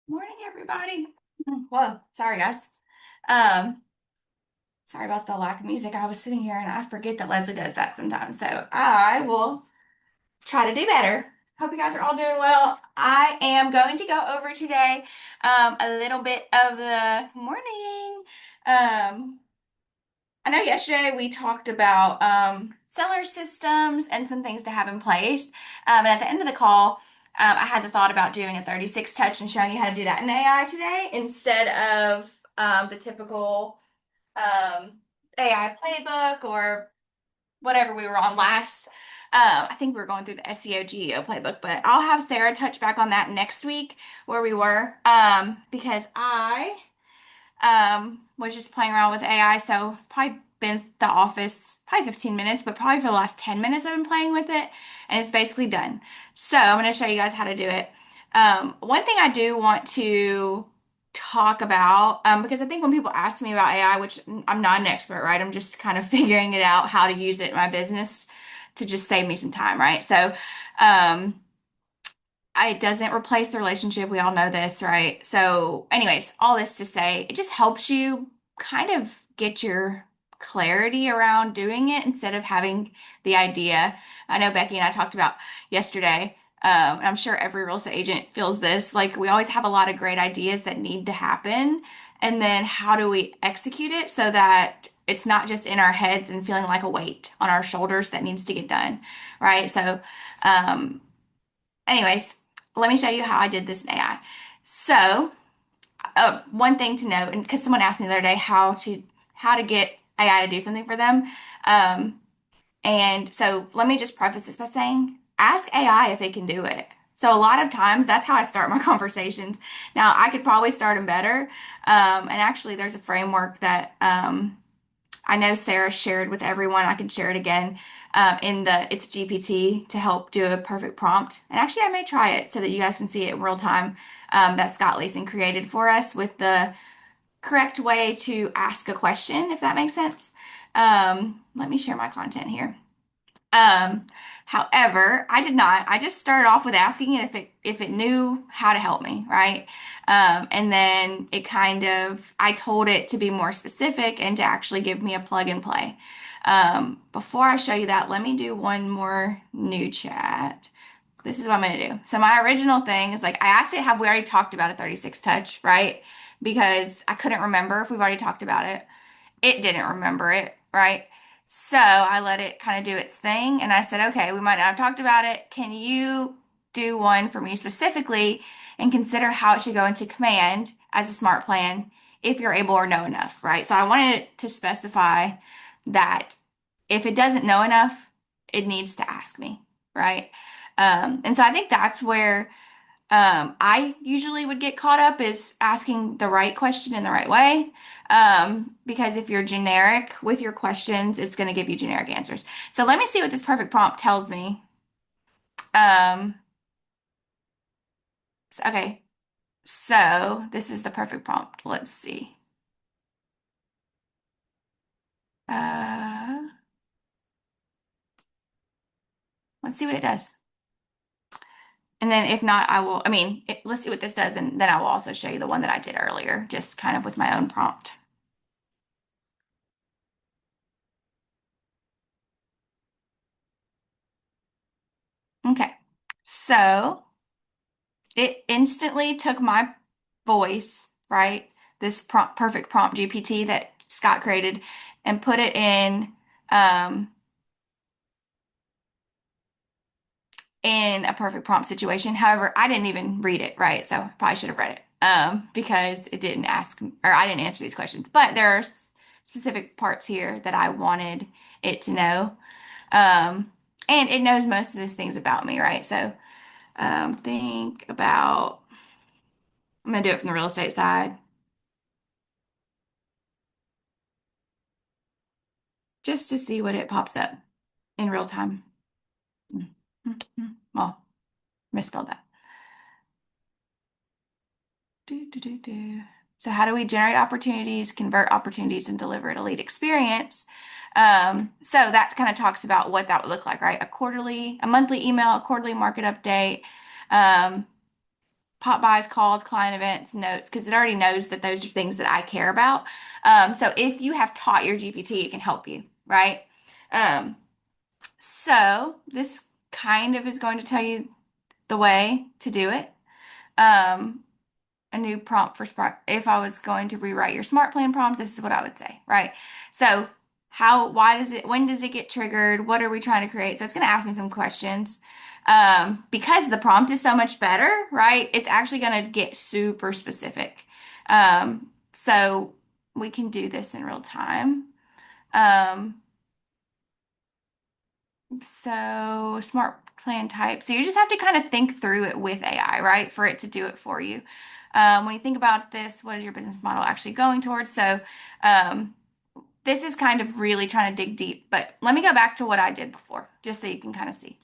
Morning, everybody. Whoa, sorry, guys. Um, Sorry about the lack of music. I was sitting here and I forget that Leslie does that sometimes. So I will try to do better. Hope you guys are all doing well. I am going to go over today a little bit of the morning. Um, I know yesterday we talked about seller systems and some things to have in place. And at the end of the call, I had the thought about doing a 36 touch and showing you how to do that in AI today instead of the typical um, AI playbook or whatever we were on last. I think we were going through the SEO GEO playbook, but I'll have Sarah touch back on that next week where we were because I was just playing around with AI. So probably been at the office probably 15 minutes, but probably for the last 10 minutes I've been playing with it and it's basically done. So I'm going to show you guys how to do it. One thing I do want to talk about, because I think when people ask me about AI, which I'm not an expert, right? I'm just kind of figuring it out how to use it in my business to just save me some time, right? So, um, it doesn't replace the relationship. We all know this, right? So, anyways, all this to say, it just helps you kind of get your clarity around doing it instead of having the idea. I know Becky and I talked about yesterday. I'm sure every real estate agent feels this. Like, we always have a lot of great ideas that need to happen. And then, how do we execute it so that it's not just in our heads and feeling like a weight on our shoulders that needs to get done, right? So, um, anyways, let me show you how I did this in AI. So, one thing to note, and because someone asked me the other day how to get AI to do something for them, um, and so let me just preface this by saying, ask AI if it can do it. So a lot of times that's how I start my conversations. Now I could probably start them better, and actually there's a framework that I know Sarah shared with everyone. I can share it again in the it's GPT to help do a perfect prompt. And actually, I may try it so that you guys can see it in real time that Scott Leeson created for us with the correct way to ask a question, if that makes sense. Let me share my content here. Um, However, I did not. I just started off with asking it if it knew how to help me, right? And then it kind of I told it to be more specific and to actually give me a plug and play. Before I show you that, let me do one more new chat. This is what I'm gonna do. So my original thing is like I asked it, have we already talked about a 36 touch, right? Because I couldn't remember if we've already talked about it. It didn't remember it, right? So I let it kind of do its thing. And I said, okay, we might not have talked about it. Can you do one for me specifically and consider how it should go into command as a smart plan if you're able or know enough, right? So I wanted it to specify that if it doesn't know enough, it needs to ask me, right? And so I think that's where I usually would get caught up is asking the right question in the right way. Because if you're generic with your questions, it's going to give you generic answers. So let me see what this perfect prompt tells me. Um, okay, so this is the perfect prompt. Let's see. Uh, let's see what it does. And then if not, let's see what this does. And then I will also show you the one that I did earlier, just kind of with my own prompt. Okay, so it instantly took my voice, right? This perfect prompt GPT that Scott created and put it um, in a perfect prompt situation. However, I didn't even read it, right? So I probably should have read it because it didn't ask or I didn't answer these questions. But there are specific parts here that I wanted it to know. Um, and it knows most of these things about me, right? So think about, I'm going to do it from the real estate side just to see what it pops up in real time. Well, misspelled that. Do. So how do we generate opportunities, convert opportunities, and deliver a lead experience? So that kind of talks about what that would look like, right? A monthly email, a quarterly market update. Um, pop buys, calls, client events, notes, because it already knows that those are things that I care about. So if you have taught your GPT, it can help you, right? Um, so this kind of is going to tell you the way to do it. Um, a new prompt for Smart. If I was going to rewrite your Smart Plan prompt, this is what I would say, right? So why does it, when does it get triggered? What are we trying to create? So it's going to ask me some questions. Because the prompt is so much better, right? It's actually going to get super specific. So we can do this in real time. Um, so smart plan type. So you just have to kind of think through it with AI, right? For it to do it for you. When you think about this, what is your business model actually going towards? So um, this is kind of really trying to dig deep, but let me go back to what I did before, just so you can kind of see.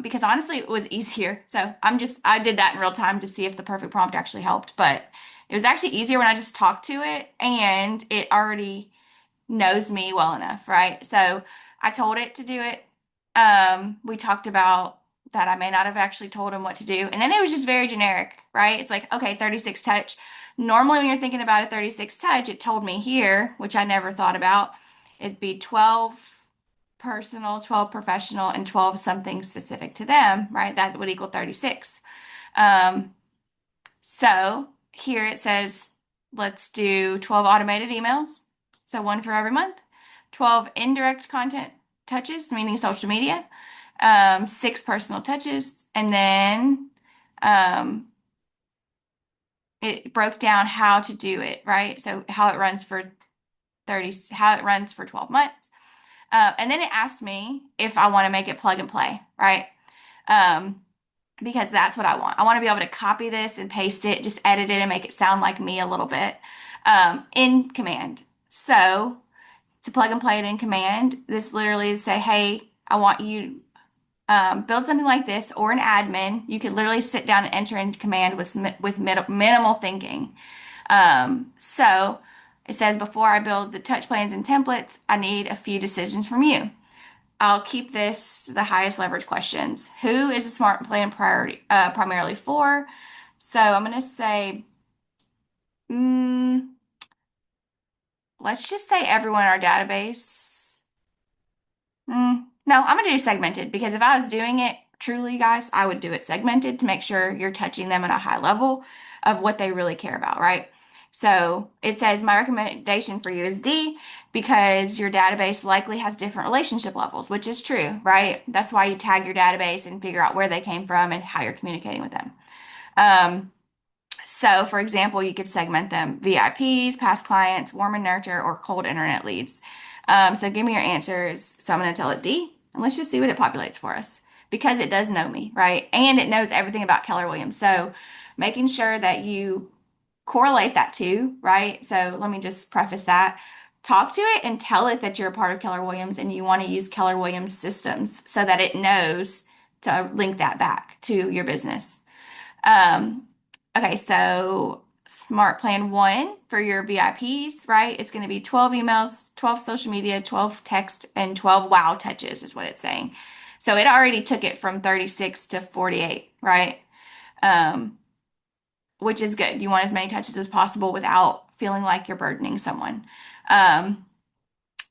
Because honestly, it was easier. So I did that in real time to see if the perfect prompt actually helped, but it was actually easier when I just talked to it and it already knows me well enough, right? So I told it to do it. We talked about that I may not have actually told him what to do. And then it was just very generic, right? It's like, okay, 36 touch. Normally, when you're thinking about a 36 touch, it told me here, which I never thought about, it'd be 12 personal, 12 professional, and 12 something specific to them, right? That would equal 36. Um, so here it says, let's do 12 automated emails. So one for every month. 12 indirect content touches, meaning social media. Six personal touches. And then um, it broke down how to do it, right? So how it runs for 30, how it runs for 12 months. And then it asked me if I want to make it plug and play, right? Um, because that's what I want. I want to be able to copy this and paste it, just edit it and make it sound like me a little bit in Command. So to plug and play it in Command, this literally is say, hey, I want you build something like this, or an admin. You could literally sit down and enter into Command with minimal thinking. So it says before I build the touch plans and templates, I need a few decisions from you. I'll keep this the highest leverage questions. Who is a smart plan primarily for? So I'm going to say, mm, let's just say everyone in our database. No, I'm going to do segmented because if I was doing it truly, guys, I would do it segmented to make sure you're touching them at a high level of what they really care about, right? So it says my recommendation for you is D because your database likely has different relationship levels, which is true, right? That's why you tag your database and figure out where they came from and how you're communicating with them. Um, so, for example, you could segment them VIPs, past clients, warm and nurture, or cold internet leads. So, give me your answers. So, I'm going to tell it D, and let's just see what it populates for us because it does know me, right? And it knows everything about Keller Williams. So, making sure that you correlate that too, right? So, let me just preface that. Talk to it and tell it that you're a part of Keller Williams and you want to use Keller Williams systems so that it knows to link that back to your business. Um, okay, so Smart Plan 1 for your VIPs, right? It's going to be 12 emails, 12 social media, 12 text, and 12 wow touches is what it's saying. So it already took it from 36 to 48, right? Um, which is good. You want as many touches as possible without feeling like you're burdening someone. Um,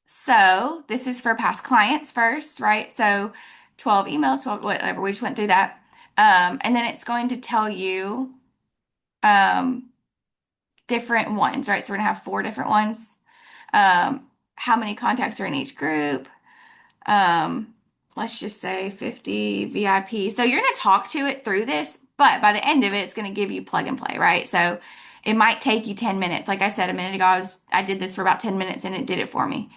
so this is for past clients first, right? So 12 emails, 12, whatever. We just went through that. And then it's going to tell you um, different ones, right? So we're gonna have four different ones. Um, how many contacts are in each group? Um, let's just say 50 VIP. So you're gonna talk to it through this, but by the end of it, it's gonna give you plug and play, right? So it might take you 10 minutes. Like I said a minute ago, I did this for about 10 minutes and it did it for me.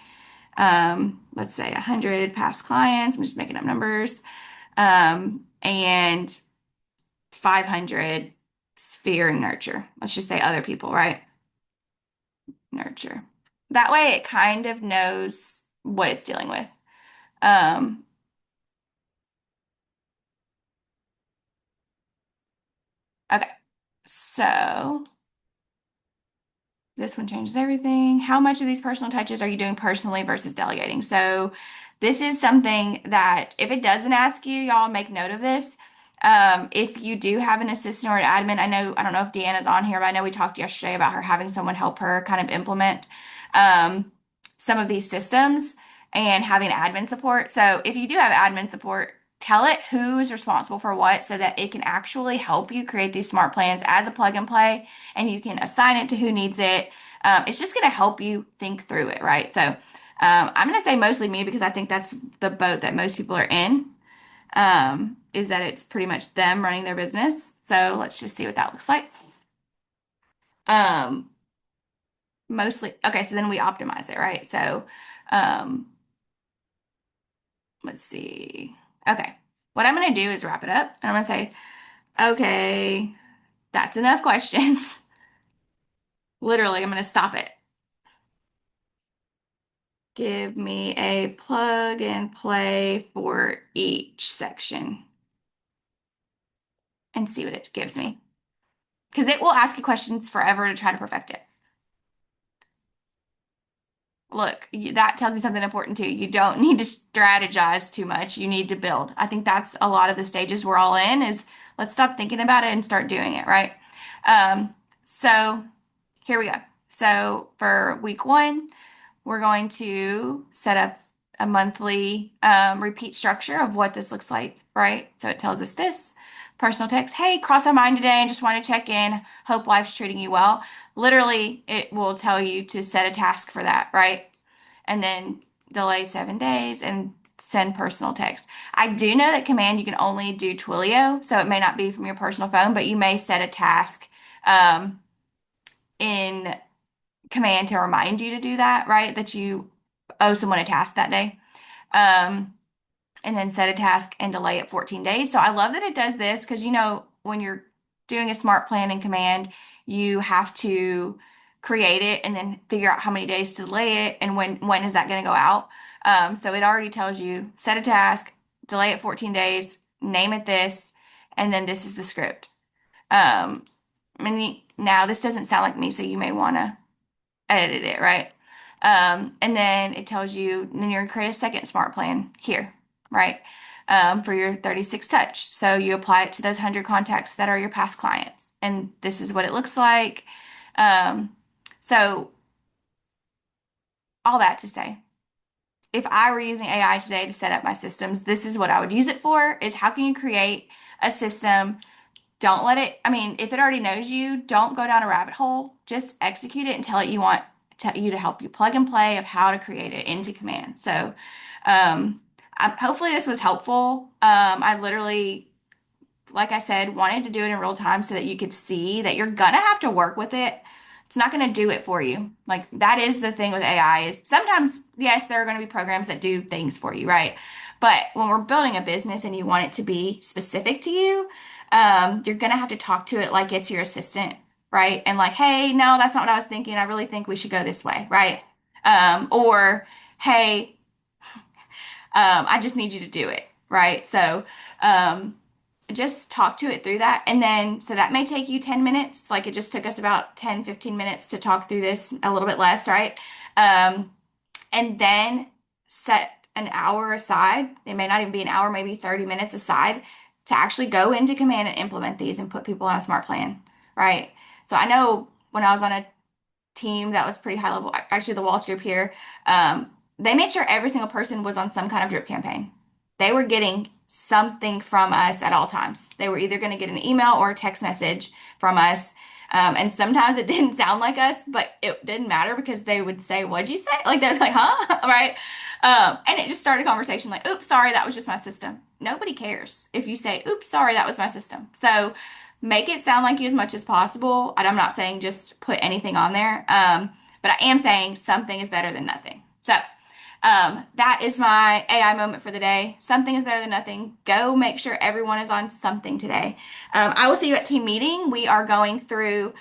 Let's say 100 past clients. I'm just making up numbers. And 500 sphere and nurture. Let's just say other people, right? Nurture. That way it kind of knows what it's dealing with. Um, okay. So This one changes everything. How much of these personal touches are you doing personally versus delegating? So this is something that if it doesn't ask you, y'all make note of this. If you do have an assistant or an admin, I don't know if Deanna's on here, but I know we talked yesterday about her having someone help her kind of implement um, some of these systems and having admin support. So if you do have admin support, tell it who is responsible for what so that it can actually help you create these smart plans as a plug and play and you can assign it to who needs it. It's just going to help you think through it, right? So I'm going to say mostly me because I think that's the boat that most people are in, is that it's pretty much them running their business. So let's just see what that looks like. Um, Mostly, okay, so then we optimize it, right? So um, let's see. Okay, what I'm going to do is wrap it up and I'm going to say, okay, that's enough questions. Literally, I'm going to stop it. Give me a plug and play for each section and see what it gives me. Because it will ask you questions forever to try to perfect it. Look, that tells me something important too. You don't need to strategize too much. You need to build. I think that's a lot of the stages we're all in is let's stop thinking about it and start doing it, right? So here we go. So for week one, we're going to set up a monthly repeat structure of what this looks like, right? So it tells us this personal text, hey, cross our mind today and just want to check in. Hope life's treating you well. Literally, it will tell you to set a task for that, right? And then delay 7 days and send personal text. I do know that Command you can only do Twilio, so it may not be from your personal phone, but you may set a task in Command to remind you to do that, right? That you owe someone a task that day. Um, and then set a task and delay it 14 days. So I love that it does this because when you're doing a smart plan in Command, you have to create it and then figure out how many days to delay it and when is that going to go out. So it already tells you set a task, delay it 14 days, name it this, and then this is the script. Um, now this doesn't sound like me, so you may want to edit it, right? And then it tells you, then you're gonna create a second smart plan here, right? For your 36 touch. So you apply it to those 100 contacts that are your past clients. And this is what it looks like. Um, so all that to say, if I were using AI today to set up my systems, this is what I would use it for, is how can you create a system. Don't let it, I mean, if it already knows you, don't go down a rabbit hole. Just execute it and tell it you to help you plug and play of how to create it into Command. So, hopefully this was helpful. I literally, like I said, wanted to do it in real time so that you could see that you're gonna have to work with it. It's not gonna do it for you. Like that is the thing with AI is sometimes, yes, there are gonna be programs that do things for you, right? But when we're building a business and you want it to be specific to you, you're gonna have to talk to it like it's your assistant, right? And like, hey, no, that's not what I was thinking. I really think we should go this way, right? Or hey, I just need you to do it, right? So, um, just talk to it through that. And then, so that may take you 10 minutes. Like it just took us about 10, 15 minutes to talk through this, a little bit less, right? Um, and then set an hour aside. It may not even be an hour, maybe 30 minutes aside to actually go into Command and implement these and put people on a smart plan, right? So I know when I was on a team that was pretty high level. Actually, the Walls group here, they made sure every single person was on some kind of drip campaign. They were getting something from us at all times. They were either going to get an email or a text message from us. And sometimes it didn't sound like us, but it didn't matter because they would say, "What'd you say?" Like they're like, "Huh?" Right? And it just started a conversation like, "Oops, sorry, that was just my system." Nobody cares if you say, "Oops, sorry, that was my system." So make it sound like you as much as possible. And I'm not saying just put anything on there, but I am saying something is better than nothing. So that is my AI moment for the day. Something is better than nothing. Go make sure everyone is on something today. I will see you at team meeting. We are going through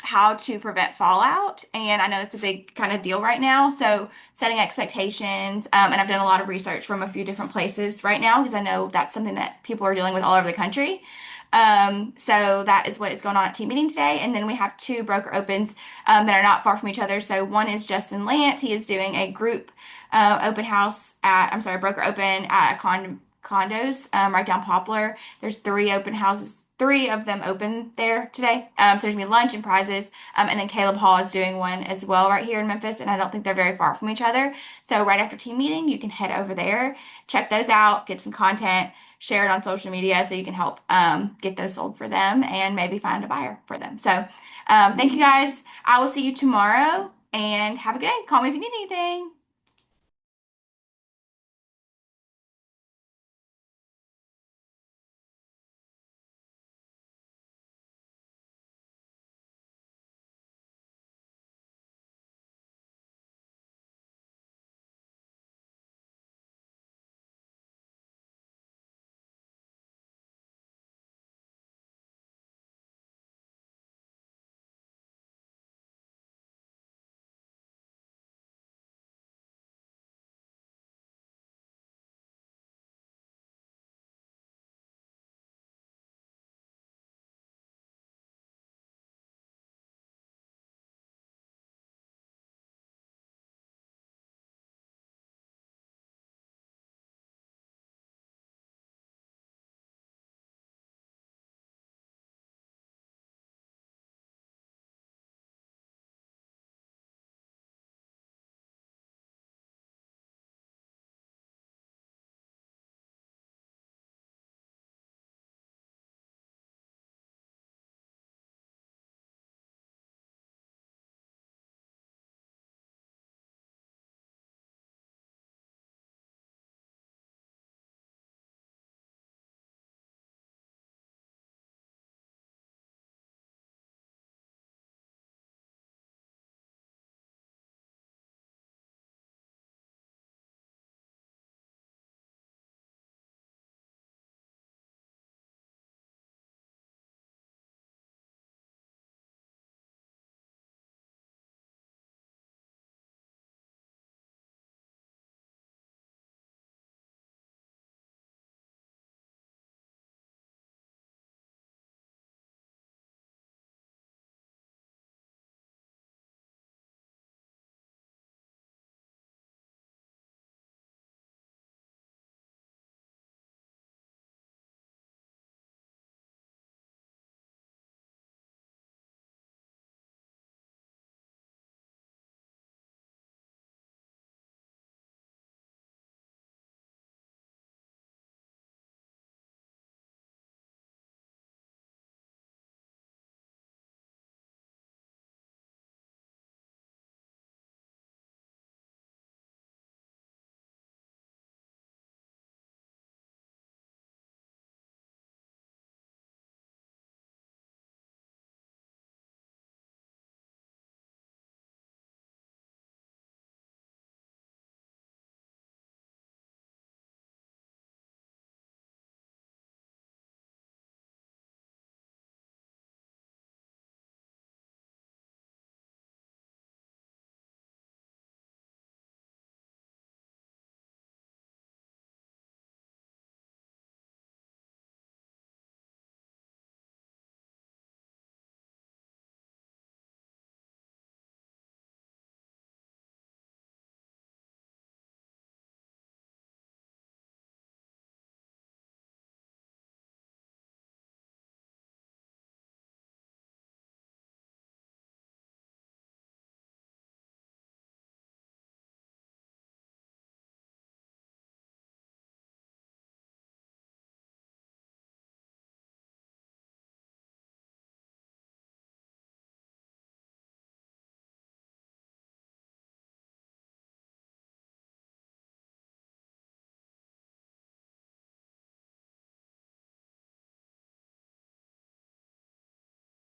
how to prevent fallout. And I know it's a big kind of deal right now. So setting expectations. And I've done a lot of research from a few different places right now because I know that's something that people are dealing with all over the country. So that is what is going on at team meeting today. And then we have two broker opens that are not far from each other. So one is Justin Lance. He is doing a group open house at, I'm sorry, broker open at a condos right down Poplar. There's three open houses, three of them open there today. So there's gonna be lunch and prizes. And then Caleb Hall is doing one as well right here in Memphis, and I don't think they're very far from each other. So right after team meeting, you can head over there, check those out, get some content, share it on social media so you can help get those sold for them and maybe find a buyer for them. So thank you guys. I will see you tomorrow and have a good day. Call me if you need anything.